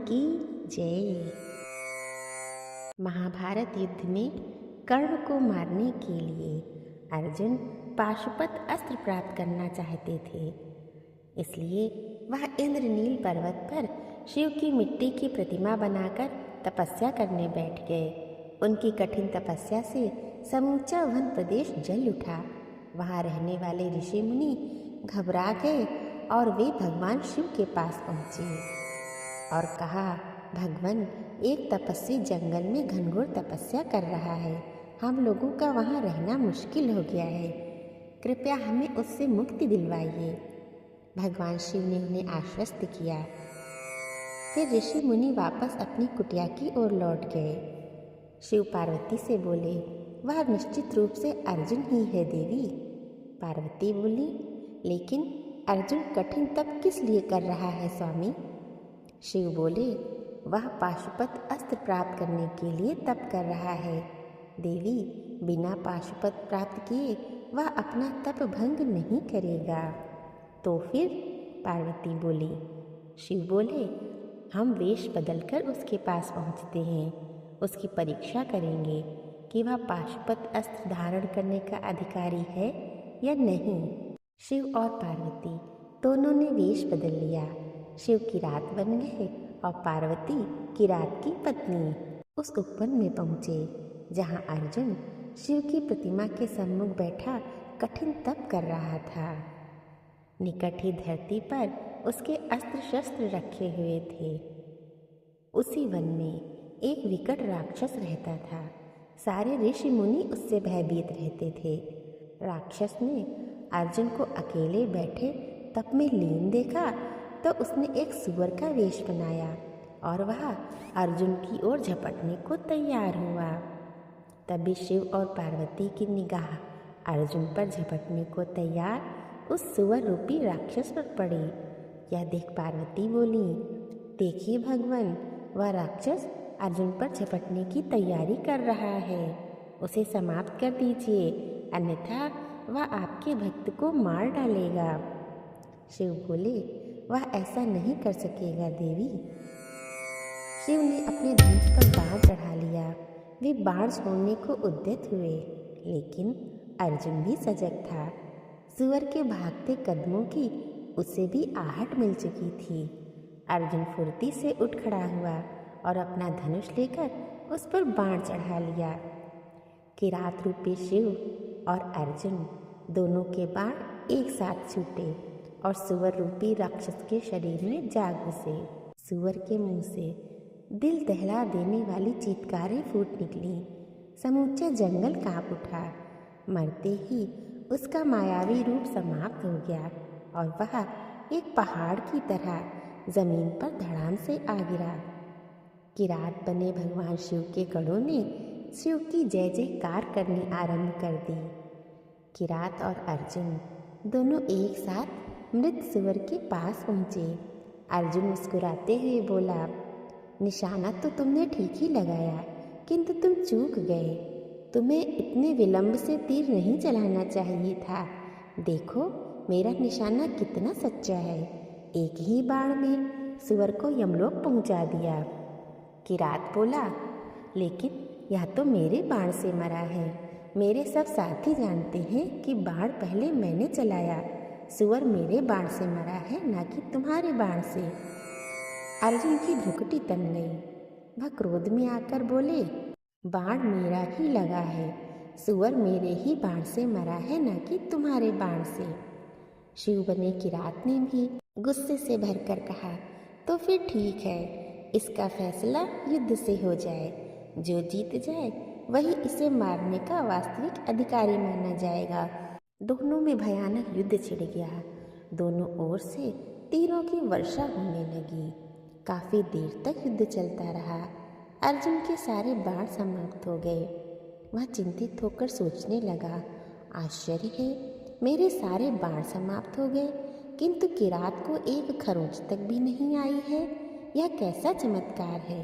की जय। महाभारत युद्ध में कर्ण को मारने के लिए अर्जुन पाशुपत अस्त्र प्राप्त करना चाहते थे। इसलिए वह इंद्रनील पर्वत पर शिव की मिट्टी की प्रतिमा बनाकर तपस्या करने बैठ गए। उनकी कठिन तपस्या से समूचा वन प्रदेश जल उठा। वहाँ रहने वाले ऋषि मुनि घबरा गए और वे भगवान शिव के पास पहुँचे और कहा, भगवान, एक तपस्वी जंगल में घनघोर तपस्या कर रहा है। हम लोगों का वहाँ रहना मुश्किल हो गया है। कृपया हमें उससे मुक्ति दिलवाइए। भगवान शिव ने उन्हें आश्वस्त किया। फिर ऋषि मुनि वापस अपनी कुटिया की ओर लौट गए। शिव पार्वती से बोले, वह निश्चित रूप से अर्जुन ही है देवी। पार्वती बोली, लेकिन अर्जुन कठिन तप किस लिए कर रहा है स्वामी? शिव बोले, वह पाशुपत अस्त्र प्राप्त करने के लिए तप कर रहा है। देवी, बिना पाशुपत प्राप्त किए वह अपना तप भंग नहीं करेगा। तो फिर? पार्वती बोली। शिव बोले, हम वेश बदलकर उसके पास पहुँचते हैं। उसकी परीक्षा करेंगे कि वह पाशुपत अस्त्र धारण करने का अधिकारी है या नहीं। शिव और पार्वती दोनों ने वेश बदल लिया। शिव किरात बन गए और पार्वती किरात की पत्नी उस उपवन में पहुँचे जहाँ अर्जुन शिव की प्रतिमा के सम्मुख बैठा कठिन तप कर रहा था। निकट ही धरती पर उसके अस्त्र शस्त्र रखे हुए थे। उसी वन में एक विकट राक्षस रहता था। सारे ऋषि मुनि उससे भयभीत रहते थे। राक्षस ने अर्जुन को अकेले बैठे तप में लीन देखा तो उसने एक सुअर का वेश बनाया और वह अर्जुन की ओर झपटने को तैयार हुआ। तभी शिव और पार्वती की निगाह अर्जुन पर झपटने को तैयार उस सुअर रूपी राक्षस पर पड़ी। यह देख पार्वती बोली, देखिए भगवान, वह राक्षस अर्जुन पर झपटने की तैयारी कर रहा है। उसे समाप्त कर दीजिए, अन्यथा वह आपके भक्त को मार डालेगा। शिव बोले, वह ऐसा नहीं कर सकेगा देवी। शिव ने अपने धनुष पर बाण चढ़ा लिया। वे बाण छोड़ने को उद्यत हुए, लेकिन अर्जुन भी सजग था। सुअर के भागते कदमों की उसे भी आहट मिल चुकी थी। अर्जुन फुर्ती से उठ खड़ा हुआ और अपना धनुष लेकर उस पर बाण चढ़ा लिया। किरात रूपी शिव और अर्जुन दोनों के बाण एक साथ छूटे और सुअर रूपी राक्षस के शरीर में जा घुसे। सुअर के मुंह से दिल दहला देने वाली चीत्कारें फूट निकली। समूचा जंगल कांप उठा। मरते ही उसका मायावी रूप समाप्त हो गया और वह एक पहाड़ की तरह जमीन पर धड़ाम से आ गिरा। किरात बने भगवान शिव के गणों ने शिव की जय जयकार करनी आरंभ कर दी। किरात और अर्जुन दोनों एक साथ मृत सुअर के पास पहुँचे। अर्जुन मुस्कुराते हुए बोला, निशाना तो तुमने ठीक ही लगाया, किंतु तुम चूक गए। तुम्हें इतने विलंब से तीर नहीं चलाना चाहिए था। देखो मेरा निशाना कितना सच्चा है। एक ही बाण में सुअर को यमलोक पहुंचा दिया। किरात बोला, लेकिन यह तो मेरे बाण से मरा है। मेरे सब साथी जानते हैं कि बाण पहले मैंने चलाया। सुअर मेरे बाण से मरा है, ना कि तुम्हारे बाण से। अर्जुन की भ्रुकुटी तन गई। वह क्रोध में आकर बोले, बाण मेरा ही लगा है। सुअर मेरे ही बाण से मरा है, ना कि तुम्हारे बाण से। शिव बने किरात ने भी गुस्से से भरकर कहा, तो फिर ठीक है, इसका फैसला युद्ध से हो जाए। जो जीत जाए वही इसे मारने का वास्तविक अधिकारी माना जाएगा। दोनों में भयानक युद्ध छिड़ गया। दोनों ओर से तीरों की वर्षा होने लगी। काफी देर तक युद्ध चलता रहा। अर्जुन के सारे बाण समाप्त हो गए। वह चिंतित होकर सोचने लगा, आश्चर्य है, मेरे सारे बाण समाप्त हो गए, किंतु किरात को एक खरोंच तक भी नहीं आई है। यह कैसा चमत्कार है।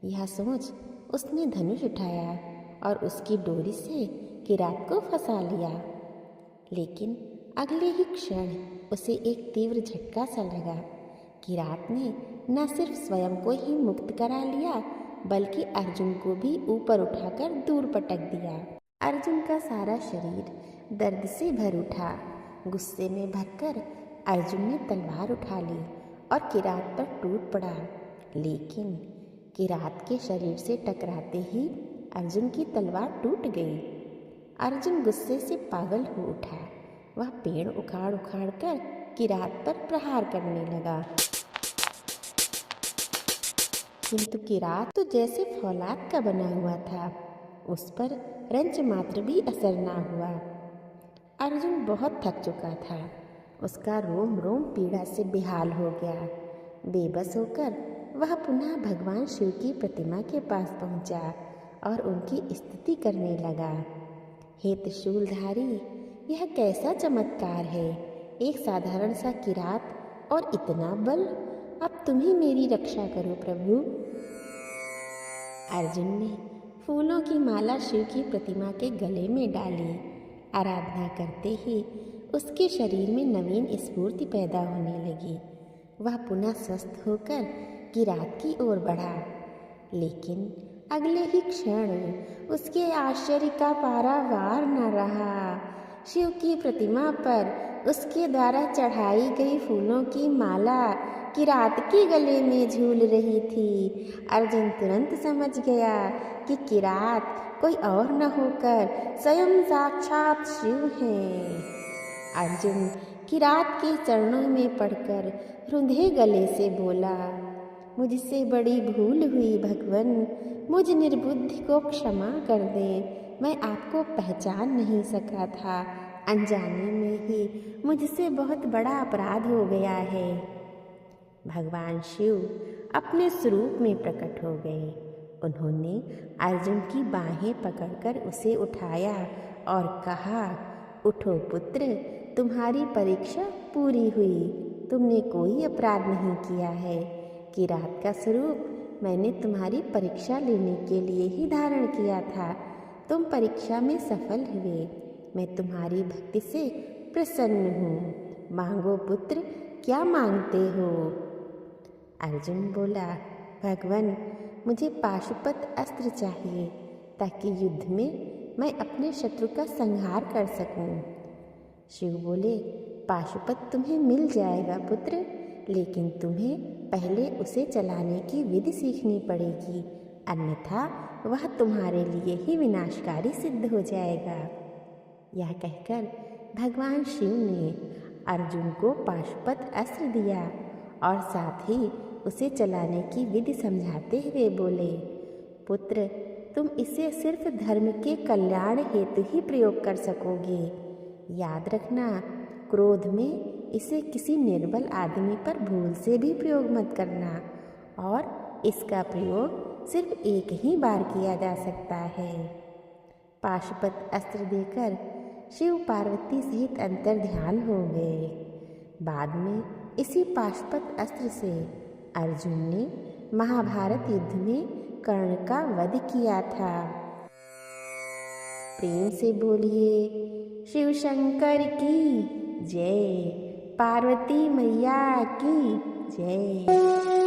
यह सोच उसने धनुष उठाया और उसकी डोरी से किरात को फंसा लिया। लेकिन अगले ही क्षण उसे एक तीव्र झटका सा लगा। किरात ने न सिर्फ स्वयं को ही मुक्त करा लिया बल्कि अर्जुन को भी ऊपर उठाकर दूर पटक दिया। अर्जुन का सारा शरीर दर्द से भर उठा। गुस्से में भरकर अर्जुन ने तलवार उठा ली और किरात पर टूट पड़ा, लेकिन किरात के शरीर से टकराते ही अर्जुन की तलवार टूट गई। अर्जुन गुस्से से पागल हो उठा। वह पेड़ उखाड़ उखाड़ कर किरात पर प्रहार करने लगा, किंतु किरात तो जैसे फौलाद का बना हुआ था, उस पर रंच मात्र भी असर ना हुआ। अर्जुन बहुत थक चुका था। उसका रोम रोम पीड़ा से बेहाल हो गया। बेबस होकर वह पुनः भगवान शिव की प्रतिमा के पास पहुंचा और उनकी स्तुति करने लगा। हे त्रिशूलधारी, यह कैसा चमत्कार है! एक साधारण सा किरात और इतना बल! अब तुम ही मेरी रक्षा करो प्रभु। अर्जुन ने फूलों की माला शिव की प्रतिमा के गले में डाली। आराधना करते ही उसके शरीर में नवीन स्फूर्ति पैदा होने लगी। वह पुनः स्वस्थ होकर किरात की ओर बढ़ा, लेकिन अगले ही क्षण उसके आश्चर्य का पारावार न रहा। शिव की प्रतिमा पर उसके द्वारा चढ़ाई गई फूलों की माला किरात के गले में झूल रही थी। अर्जुन तुरंत समझ गया कि किरात कोई और न होकर स्वयं साक्षात शिव हैं। अर्जुन किरात के चरणों में पड़कर रुंधे गले से बोला, मुझसे बड़ी भूल हुई भगवन, मुझ निर्बुद्धि को क्षमा कर दे। मैं आपको पहचान नहीं सका था। अनजाने में ही मुझसे बहुत बड़ा अपराध हो गया है। भगवान शिव अपने स्वरूप में प्रकट हो गए। उन्होंने अर्जुन की बाहें पकड़कर उसे उठाया और कहा, उठो पुत्र, तुम्हारी परीक्षा पूरी हुई। तुमने कोई अपराध नहीं किया है। किरात का स्वरूप मैंने तुम्हारी परीक्षा लेने के लिए ही धारण किया था। तुम परीक्षा में सफल हुए। मैं तुम्हारी भक्ति से प्रसन्न हूँ। मांगो पुत्र, क्या मांगते हो? अर्जुन बोला, भगवन, मुझे पाशुपत अस्त्र चाहिए ताकि युद्ध में मैं अपने शत्रु का संहार कर सकूं। शिव बोले, पाशुपत तुम्हें मिल जाएगा पुत्र, लेकिन तुम्हें पहले उसे चलाने की विधि सीखनी पड़ेगी, अन्यथा वह तुम्हारे लिए ही विनाशकारी सिद्ध हो जाएगा। यह कहकर भगवान शिव ने अर्जुन को पाशुपत अस्त्र दिया और साथ ही उसे चलाने की विधि समझाते हुए बोले, पुत्र, तुम इसे सिर्फ धर्म के कल्याण हेतु ही प्रयोग कर सकोगे। याद रखना, क्रोध में इसे किसी निर्बल आदमी पर भूल से भी प्रयोग मत करना, और इसका प्रयोग सिर्फ एक ही बार किया जा सकता है। पाशुपत अस्त्र देकर शिव पार्वती सहित अंतर्ध्यान हो गए। बाद में इसी पाशुपत अस्त्र से अर्जुन ने महाभारत युद्ध में कर्ण का वध किया था। प्रेम से बोलिए शिव शंकर की जय, पार्वती मैया की जय।